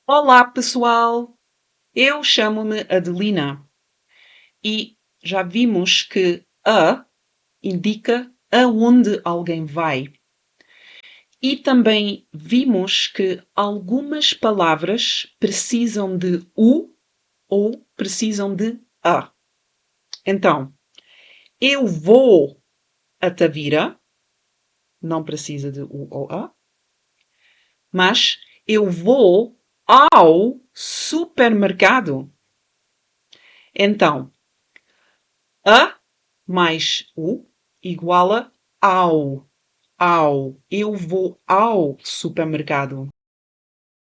Olá, pessoal! Eu chamo-me Adelina e já vimos que a indica aonde alguém vai. E também vimos que algumas palavras precisam de o ou precisam de a. Então, eu vou a Tavira, não precisa de o ou a, mas eu vou ao supermercado. Então, a mais o igual a ao. Ao. Eu vou ao supermercado.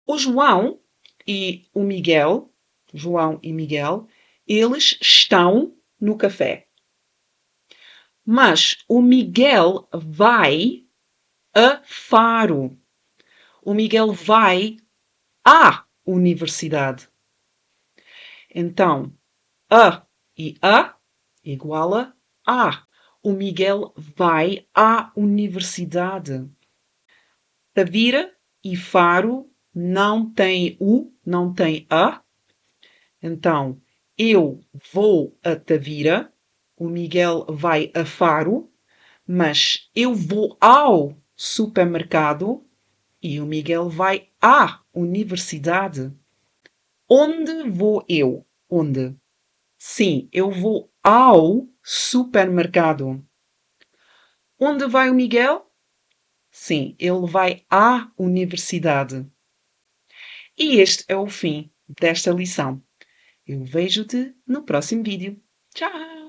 O João e o Miguel, João e Miguel, eles estão no café. Mas o Miguel vai a Faro. O Miguel vai à universidade. Então, a e a igual a. O Miguel vai à universidade. Tavira e Faro não tem o, não tem a. Então, eu vou a Tavira, o Miguel vai a Faro, mas eu vou ao supermercado e o Miguel vai à universidade. Onde vou eu? Onde? Sim, eu vou ao supermercado. Onde vai o Miguel? Sim, ele vai à universidade. E este é o fim desta lição. Eu vejo-te no próximo vídeo. Tchau!